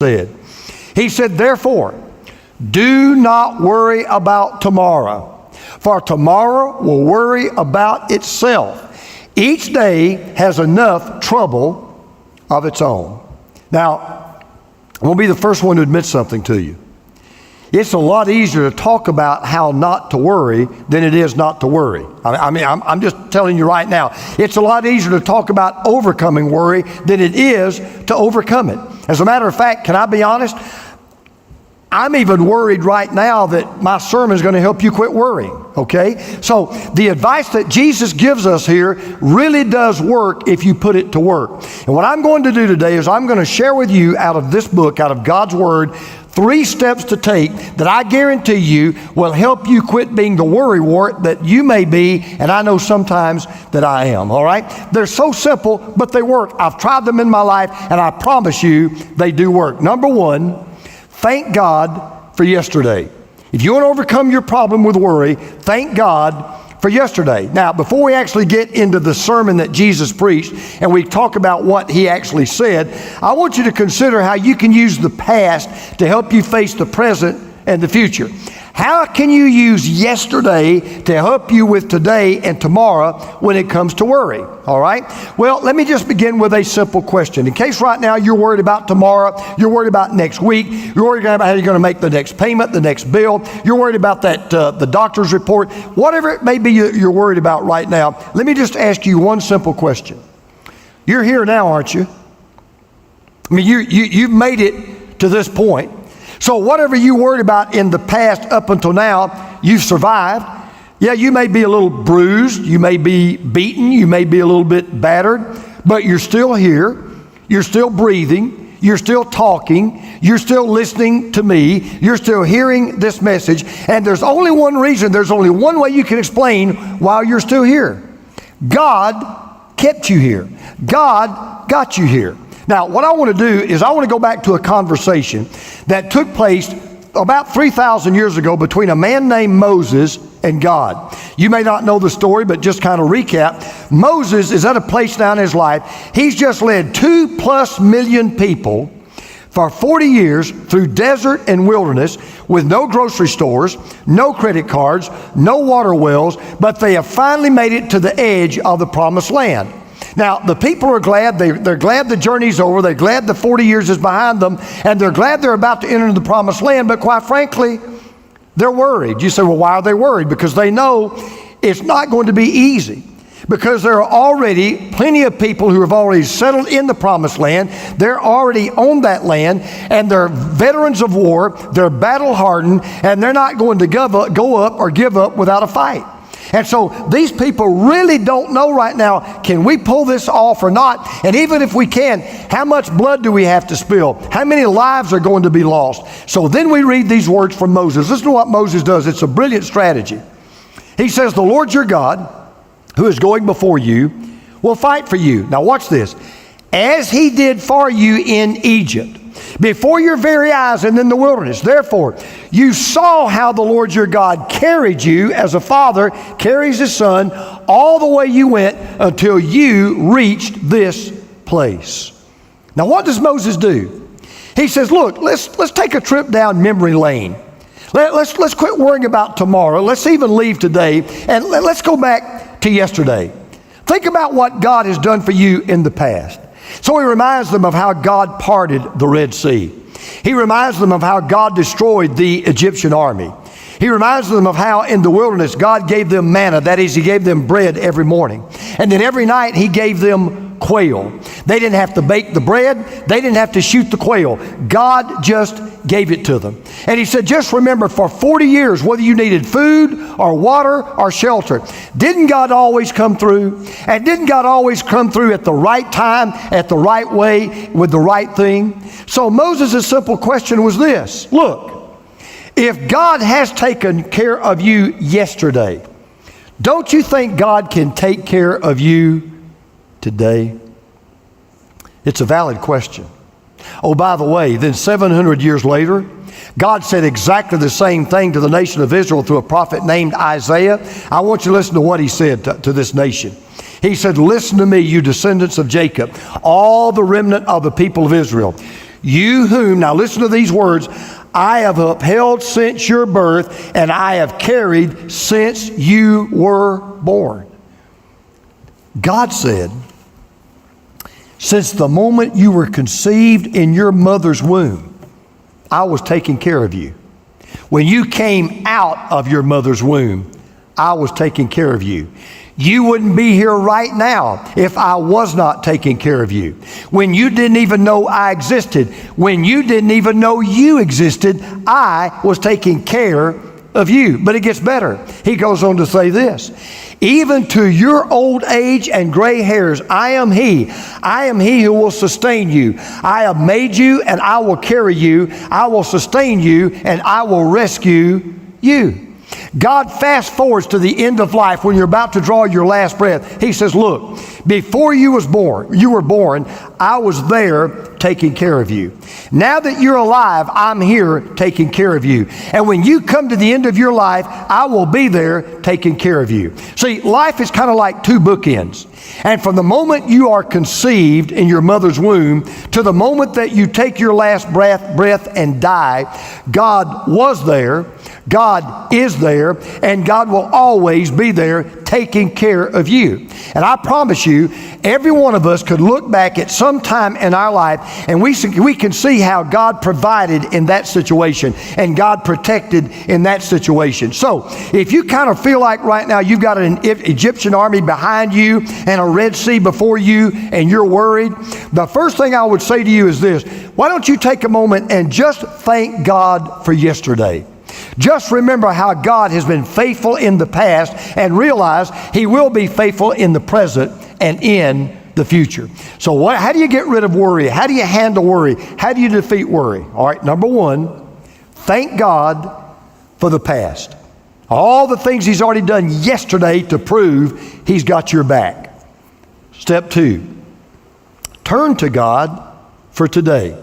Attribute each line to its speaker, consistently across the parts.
Speaker 1: said. He said, therefore, do not worry about tomorrow, for tomorrow will worry about itself. Each day has enough trouble of its own. Now, I'm going to be the first one to admit something to you. It's a lot easier to talk about how not to worry than it is not to worry. I'm just telling you right now, it's a lot easier to talk about overcoming worry than it is to overcome it. As a matter of fact, can I be honest? I'm even worried right now that my sermon is going to help you quit worrying, okay? So the advice that Jesus gives us here really does work if you put it to work. And what I'm going to do today is I'm going to share with you out of this book, out of God's Word, 3 steps to take that I guarantee you will help you quit being the worrywart that you may be, and I know sometimes that I am, all right? They're so simple, but they work. I've tried them in my life, and I promise you they do work. Number 1, thank God for yesterday. If you want to overcome your problem with worry, thank God for yesterday. Now, before we actually get into the sermon that Jesus preached and we talk about what he actually said, I want you to consider how you can use the past to help you face the present and the future. How can you use yesterday to help you with today and tomorrow when it comes to worry? All right? Well, let me just begin with a simple question. In case right now you're worried about tomorrow, you're worried about next week, you're worried about how you're going to make the next payment, the next bill, you're worried about that the doctor's report, whatever it may be you're worried about right now, let me just ask you one simple question. You're here now, aren't you? I mean, you've made it to this point. So whatever you worried about in the past up until now, you've survived. Yeah, you may be a little bruised, you may be beaten, you may be a little bit battered, but you're still here, you're still breathing, you're still talking, you're still listening to me, you're still hearing this message, and there's only one reason, there's only one way you can explain why you're still here. God kept you here. God got you here. Now, what I want to do is I want to go back to a conversation that took place about 3,000 years ago between a man named Moses and God. You may not know the story, but just kind of recap. Moses is at a place now in his life. He's just led 2+ million people for 40 years through desert and wilderness with no grocery stores, no credit cards, no water wells, but they have finally made it to the edge of the promised land. Now, the people are glad. They're glad the journey's over. They're glad the 40 years is behind them. And they're glad they're about to enter into the promised land. But quite frankly, they're worried. You say, well, why are they worried? Because they know it's not going to be easy. Because there are already plenty of people who have already settled in the promised land. They're already on that land. And they're veterans of war. They're battle hardened. And they're not going to go up or give up without a fight. And so these people really don't know right now, can we pull this off or not? And even if we can, how much blood do we have to spill? How many lives are going to be lost? So then we read these words from Moses. Listen to what Moses does. It's a brilliant strategy. He says, the Lord your God, who is going before you, will fight for you. Now watch this. As he did for you in Egypt, before your very eyes and in the wilderness. Therefore, you saw how the Lord your God carried you as a father carries his son all the way you went until you reached this place. Now, what does Moses do? He says, look, let's take a trip down memory lane. Let's quit worrying about tomorrow. Let's even leave today, and let's go back to yesterday. Think about what God has done for you in the past. So he reminds them of how God parted the Red Sea. He reminds them of how God destroyed the Egyptian army. He reminds them of how in the wilderness God gave them manna. That is, he gave them bread every morning. And then every night he gave them quail. They didn't have to bake the bread. They didn't have to shoot the quail. God just gave it to them. And he said, just remember, for 40 years, whether you needed food or water or shelter, didn't God always come through? And didn't God always come through at the right time, at the right way, with the right thing? So Moses' simple question was this. Look, if God has taken care of you yesterday, don't you think God can take care of you today? It's a valid question. Oh, by the way, then 700 years later, God said exactly the same thing to the nation of Israel through a prophet named Isaiah. I want you to listen to what he said to this nation. He said, listen to me, you descendants of Jacob, all the remnant of the people of Israel. You whom, now listen to these words, I have upheld since your birth, and I have carried since you were born. God said, since the moment you were conceived in your mother's womb, I was taking care of you. When you came out of your mother's womb, I was taking care of you. You wouldn't be here right now if I was not taking care of you. When you didn't even know I existed, when you didn't even know you existed, I was taking care of you. But it gets better. He goes on to say this, even to your old age and gray hairs, I am He. I am He who will sustain you. I have made you and I will carry you. I will sustain you and I will rescue you. God fast forwards to the end of life when you're about to draw your last breath. He says, look, before you were born, I was there taking care of you. Now that you're alive, I'm here taking care of you. And when you come to the end of your life, I will be there taking care of you. See, life is kind of like two bookends. And from the moment you are conceived in your mother's womb to the moment that you take your last breath and die, God was there, God is there, and God will always be there taking care of you. And I promise you, every one of us could look back at some time in our life and we can see how God provided in that situation and God protected in that situation. So if you kind of feel like right now you've got an Egyptian army behind you and a Red Sea before you and you're worried, the first thing I would say to you is this: why don't you take a moment and just thank God for yesterday? Just remember how God has been faithful in the past and realize He will be faithful in the present and in the future. So how do you get rid of worry? How do you handle worry? How do you defeat worry? All right, number one, thank God for the past. All the things He's already done yesterday to prove He's got your back. Step two, turn to God for today.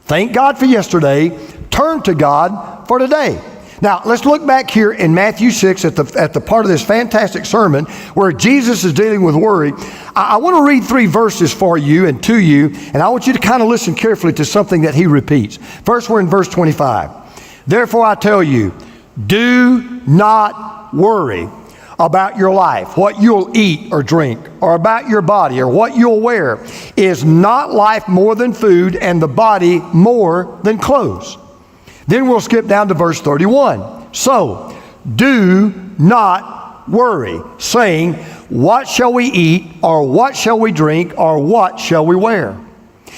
Speaker 1: Thank God for yesterday. Turn to God for today. Now, let's look back here in Matthew 6 at the part of this fantastic sermon where Jesus is dealing with worry. I want to read 3 verses for you and to you, and I want you to kind of listen carefully to something that He repeats. First, we're in verse 25. Therefore, I tell you, do not worry about your life, what you'll eat or drink, or about your body, or what you'll wear. Is not life more than food, and the body more than clothes? Then we'll skip down to verse 31. So, do not worry, saying, what shall we eat, or what shall we drink, or what shall we wear?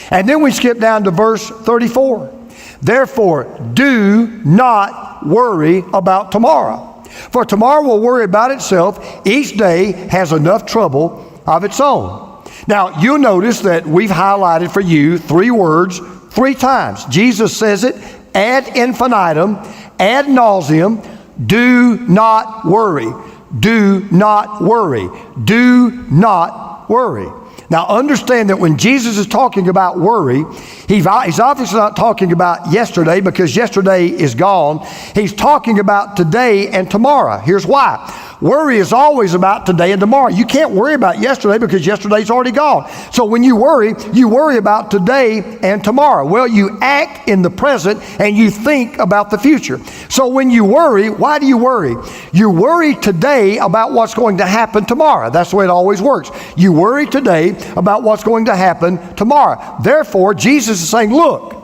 Speaker 1: And then we skip down to verse 34. Therefore, do not worry about tomorrow. For tomorrow will worry about itself. Each day has enough trouble of its own. Now, you'll notice that we've highlighted for you 3 words 3 times. Jesus says it ad infinitum, ad nauseum. Do not worry. Do not worry. Do not worry. Now understand that when Jesus is talking about worry, he's obviously not talking about yesterday, because yesterday is gone. He's talking about today and tomorrow. Here's why. Worry is always about today and tomorrow. You can't worry about yesterday because yesterday's already gone. So when you worry about today and tomorrow. Well, you act in the present and you think about the future. So when you worry, why do you worry? You worry today about what's going to happen tomorrow. That's the way it always works. You worry today about what's going to happen tomorrow. Therefore, Jesus is saying, look,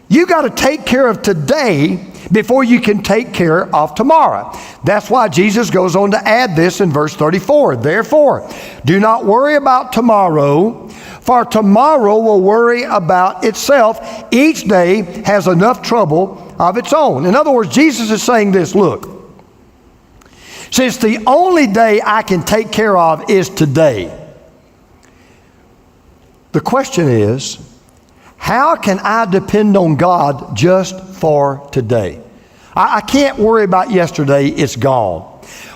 Speaker 1: you got to take care of today before you can take care of tomorrow. That's why Jesus goes on to add this in verse 34. Therefore, do not worry about tomorrow, for tomorrow will worry about itself. Each day has enough trouble of its own. In other words, Jesus is saying this, look, since the only day I can take care of is today, the question is, how can I depend on God just for today? I can't worry about yesterday, it's gone.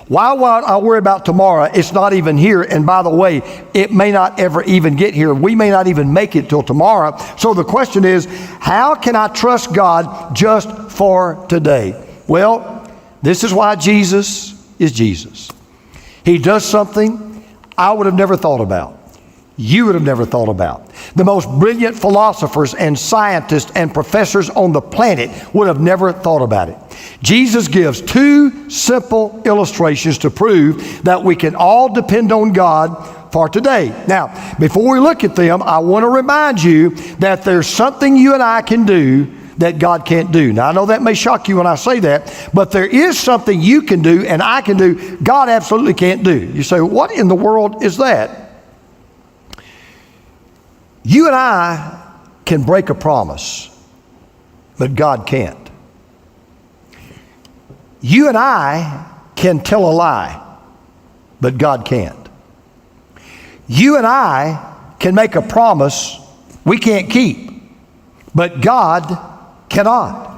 Speaker 1: Why would I worry about tomorrow? It's not even here. And by the way, it may not ever even get here. We may not even make it till tomorrow. So the question is, how can I trust God just for today? Well, this is why Jesus is Jesus. He does something I would have never thought about. you would have never thought about. The most brilliant philosophers and scientists and professors on the planet would have never thought about it. Jesus gives two simple illustrations to prove that we can all depend on God for today. Now, before we look at them, I want to remind you that there's something you and I can do that God can't do. Now, I know that may shock you when I say that, but there is something you can do and I can do God absolutely can't do. You say, what in the world is that? You and I can break a promise, but God can't. You and I can tell a lie, but God can't. You and I can make a promise we can't keep, but God cannot.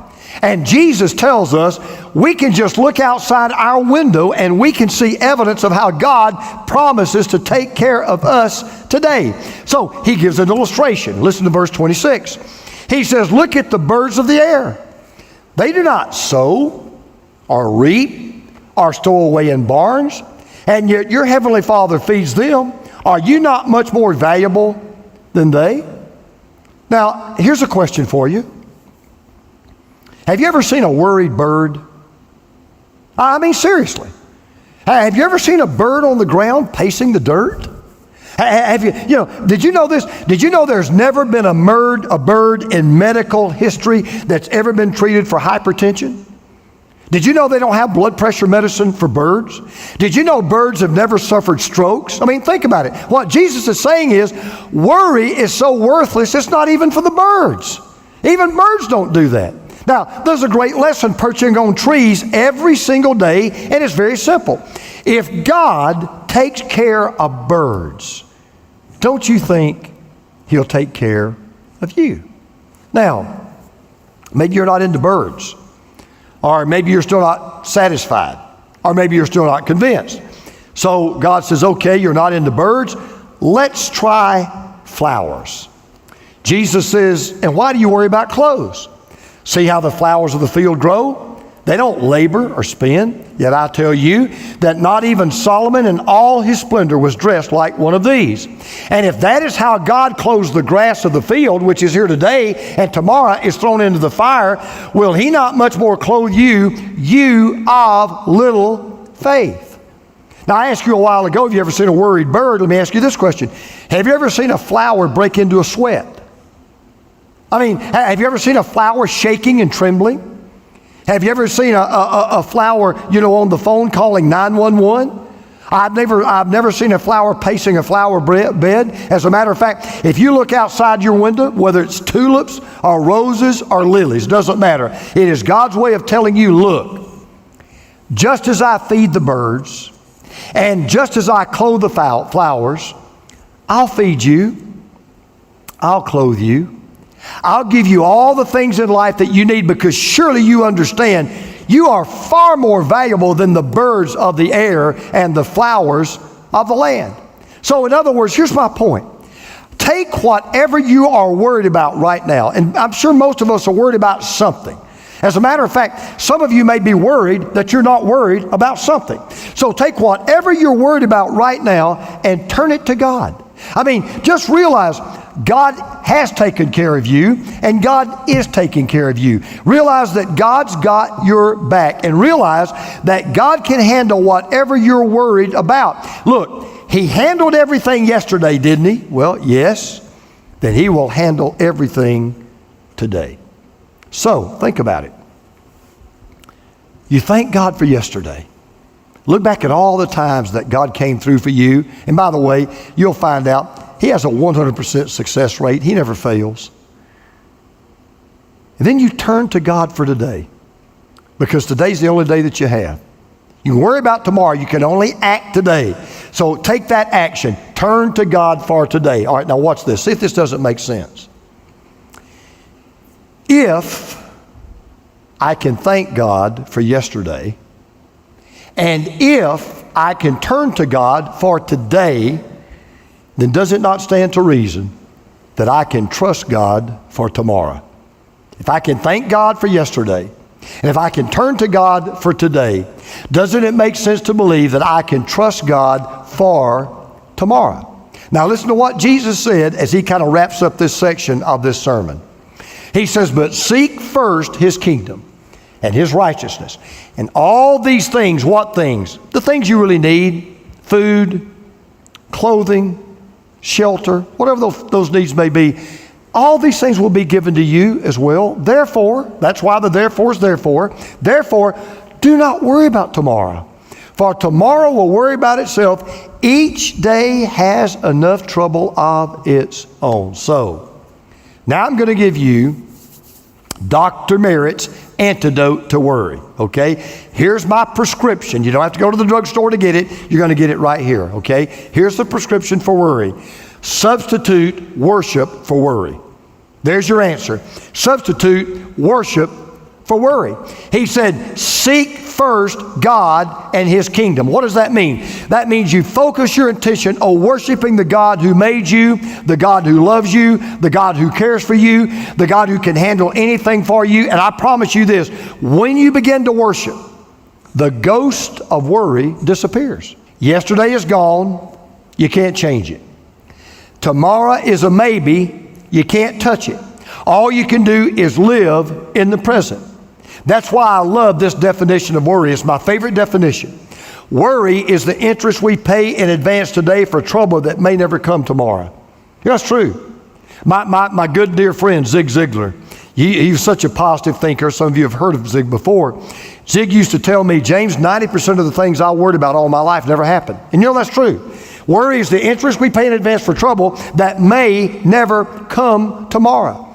Speaker 1: And Jesus tells us we can just look outside our window and we can see evidence of how God promises to take care of us today. So he gives an illustration. Listen to verse 26. He says, look at the birds of the air. They do not sow or reap or store away in barns, and yet your heavenly Father feeds them. Are you not much more valuable than they? Now, here's a question for you. Have you ever seen a worried bird? I mean, seriously. Have you ever seen a bird on the ground pacing the dirt? Did you know this? Did you know there's never been a bird in medical history that's ever been treated for hypertension? Did you know they don't have blood pressure medicine for birds? Did you know birds have never suffered strokes? I mean, think about it. What Jesus is saying is, worry is so worthless, it's not even for the birds. Even birds don't do that. Now, there's a great lesson perching on trees every single day, and it's very simple. If God takes care of birds, don't you think He'll take care of you? Now, maybe you're not into birds, or maybe you're still not satisfied, or maybe you're still not convinced. So God says, okay, you're not into birds, let's try flowers. Jesus says, and why do you worry about clothes? See how the flowers of the field grow? They don't labor or spin. Yet I tell you that not even Solomon in all his splendor was dressed like one of these. And if that is how God clothes the grass of the field, which is here today and tomorrow is thrown into the fire, will He not much more clothe you, you of little faith? Now, I asked you a while ago, have you ever seen a worried bird? Let me ask you this question. Have you ever seen a flower break into a sweat? I mean, have you ever seen a flower shaking and trembling? Have you ever seen a flower, on the phone calling 911? I've never seen a flower pacing a flower bed. As a matter of fact, if you look outside your window, whether it's tulips or roses or lilies, doesn't matter. It is God's way of telling you, look, just as I feed the birds and just as I clothe the flowers, I'll feed you, I'll clothe you, I'll give you all the things in life that you need, because surely you understand you are far more valuable than the birds of the air and the flowers of the land. So in other words, here's my point. Take whatever you are worried about right now, and I'm sure most of us are worried about something. As a matter of fact, some of you may be worried that you're not worried about something. So take whatever you're worried about right now and turn it to God. I mean, just realize God has taken care of you and God is taking care of you. Realize that God's got your back, and realize that God can handle whatever you're worried about. Look, He handled everything yesterday, didn't He? Well, yes. Then He will handle everything today. So, think about it. You thank God for yesterday. Look back at all the times that God came through for you. And by the way, you'll find out He has a 100% success rate. He never fails. And then you turn to God for today, because today's the only day that you have. You can worry about tomorrow. You can only act today. So take that action. Turn to God for today. All right, now watch this. See if this doesn't make sense. If I can thank God for yesterday, and if I can turn to God for today, then does it not stand to reason that I can trust God for tomorrow? If I can thank God for yesterday, and if I can turn to God for today, doesn't it make sense to believe that I can trust God for tomorrow? Now listen to what Jesus said as he kind of wraps up this section of this sermon. He says, but seek first his kingdom and his righteousness. And all these things, what things? The things you really need: food, clothing, shelter, whatever those needs may be. All these things will be given to you as well. Therefore, that's why the therefore is therefore. Therefore, do not worry about tomorrow, for tomorrow will worry about itself. Each day has enough trouble of its own. So, now I'm going to give you Dr. Merritt's antidote to worry, okay? Here's my prescription. You don't have to go to the drugstore to get it. You're going to get it right here, okay? Here's the prescription for worry. Substitute worship for worry. There's your answer. Substitute worship for worry. He said, seek first God and his kingdom. What does that mean? That means you focus your attention on worshiping the God who made you, the God who loves you, the God who cares for you, the God who can handle anything for you. And I promise you this, when you begin to worship, the ghost of worry disappears. Yesterday is gone. You can't change it. Tomorrow is a maybe. You can't touch it. All you can do is live in the present. That's why I love this definition of worry. It's my favorite definition. Worry is the interest we pay in advance today for trouble that may never come tomorrow. That's true. My good dear friend, Zig Ziglar, he was such a positive thinker. Some of you have heard of Zig before. Zig used to tell me, James, 90% of the things I worried about all my life never happened. And you know that's true. Worry is the interest we pay in advance for trouble that may never come tomorrow.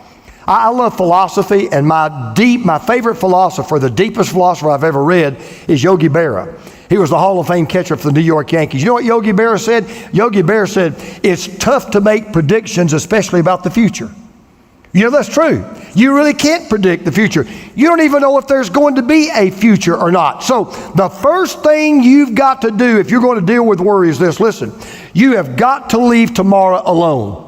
Speaker 1: I love philosophy, and my favorite philosopher, the deepest philosopher I've ever read, is Yogi Berra. He was the Hall of Fame catcher for the New York Yankees. You know what Yogi Berra said? Yogi Berra said, it's tough to make predictions, especially about the future. You know, that's true. You really can't predict the future. You don't even know if there's going to be a future or not. So the first thing you've got to do if you're going to deal with worry is this. Listen, you have got to leave tomorrow alone.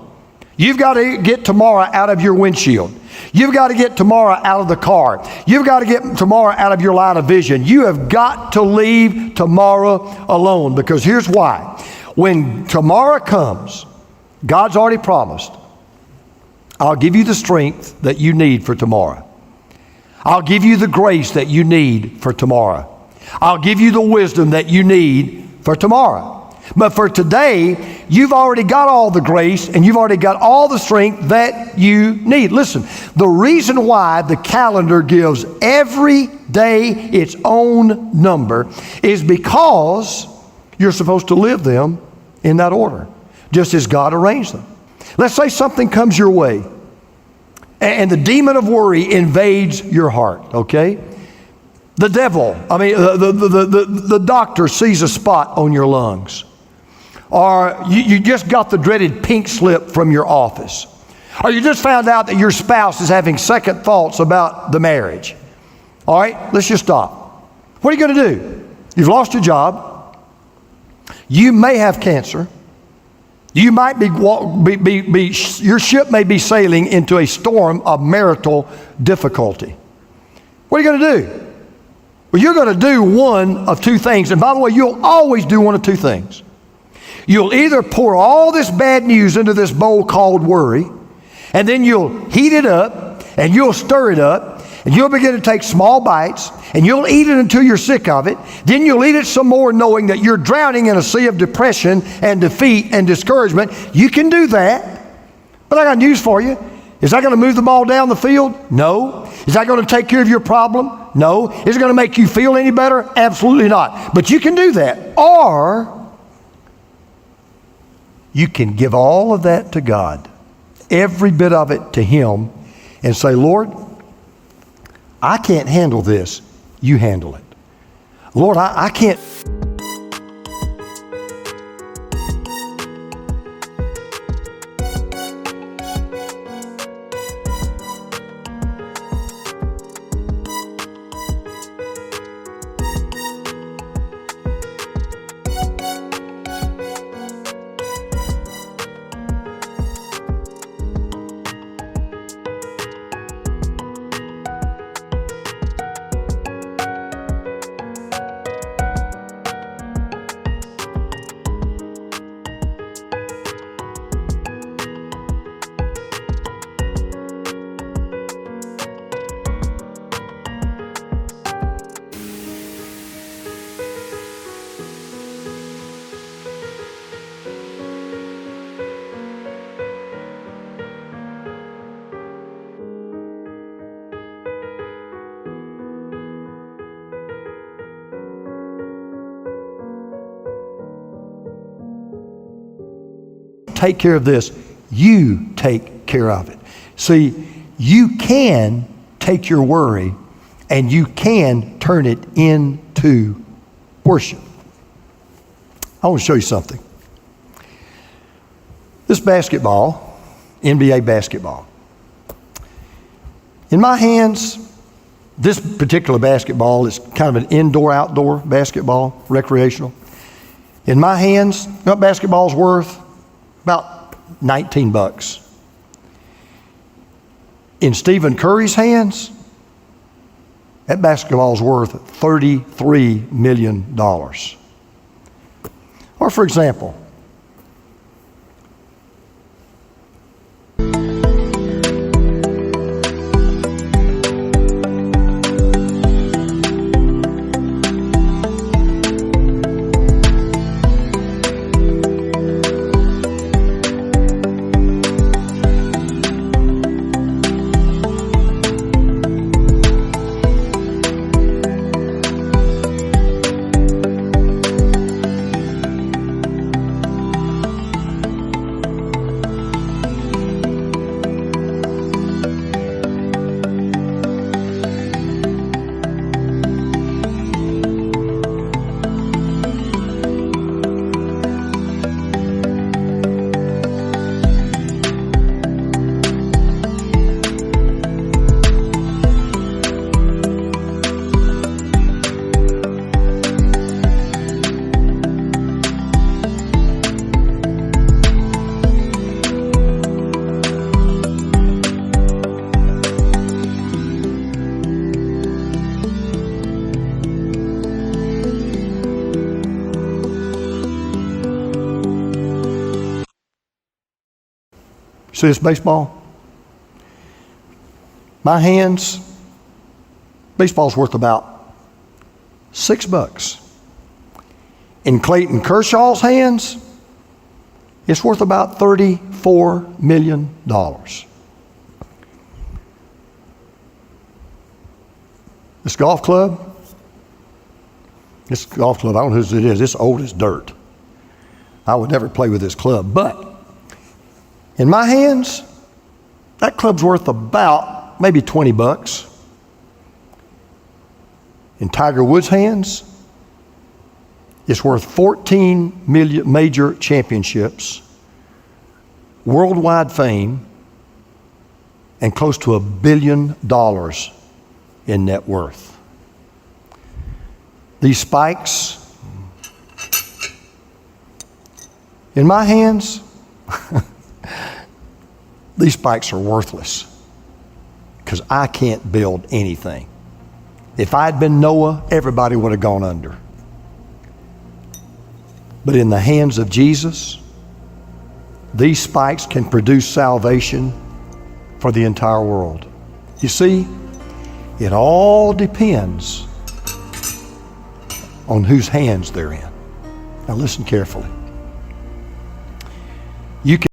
Speaker 1: You've got to get tomorrow out of your windshield. You've got to get tomorrow out of the car. You've got to get tomorrow out of your line of vision. You have got to leave tomorrow alone, because here's why. When tomorrow comes, God's already promised, I'll give you the strength that you need for tomorrow. I'll give you the grace that you need for tomorrow. I'll give you the wisdom that you need for tomorrow. But for today, you've already got all the grace and you've already got all the strength that you need. Listen, the reason why the calendar gives every day its own number is because you're supposed to live them in that order, just as God arranged them. Let's say something comes your way and the demon of worry invades your heart, okay? The devil, the doctor sees a spot on your lungs. Or you just got the dreaded pink slip from your office. Or you just found out that your spouse is having second thoughts about the marriage. All right, let's just stop. What are you going to do? You've lost your job. You may have cancer. You might your ship may be sailing into a storm of marital difficulty. What are you going to do? Well, you're going to do one of two things. And by the way, you'll always do one of two things. You'll either pour all this bad news into this bowl called worry, and then you'll heat it up, and you'll stir it up, and you'll begin to take small bites, and you'll eat it until you're sick of it. Then you'll eat it some more, knowing that you're drowning in a sea of depression and defeat and discouragement. You can do that, but I got news for you. Is that going to move the ball down the field? No. Is that going to take care of your problem? No. Is it going to make you feel any better? Absolutely not. But you can do that. Or you can give all of that to God, every bit of it to Him, and say, Lord, I can't handle this. You handle it. Lord, I can't. take care of this. You take care of it. See, you can take your worry and you can turn it into worship. I want to show you something. This basketball, NBA basketball. In my hands, this particular basketball is kind of an indoor-outdoor basketball, recreational. In my hands, you know what basketball's worth? About $19. In Stephen Curry's hands, that basketball's worth $33 million. Or for example, see this baseball? My hands, baseball's worth about $6. In Clayton Kershaw's hands, it's worth about $34 million. This golf club, I don't know whose it is. It's old as dirt. I would never play with this club, but in my hands, that club's worth about maybe $20. In Tiger Woods' hands, it's worth 14 million major championships, worldwide fame, and close to $1 billion in net worth. These spikes in my hands, these spikes are worthless because I can't build anything. If I'd been Noah, everybody would have gone under. But in the hands of Jesus, these spikes can produce salvation for the entire world. You see, it all depends on whose hands they're in. Now listen carefully. You can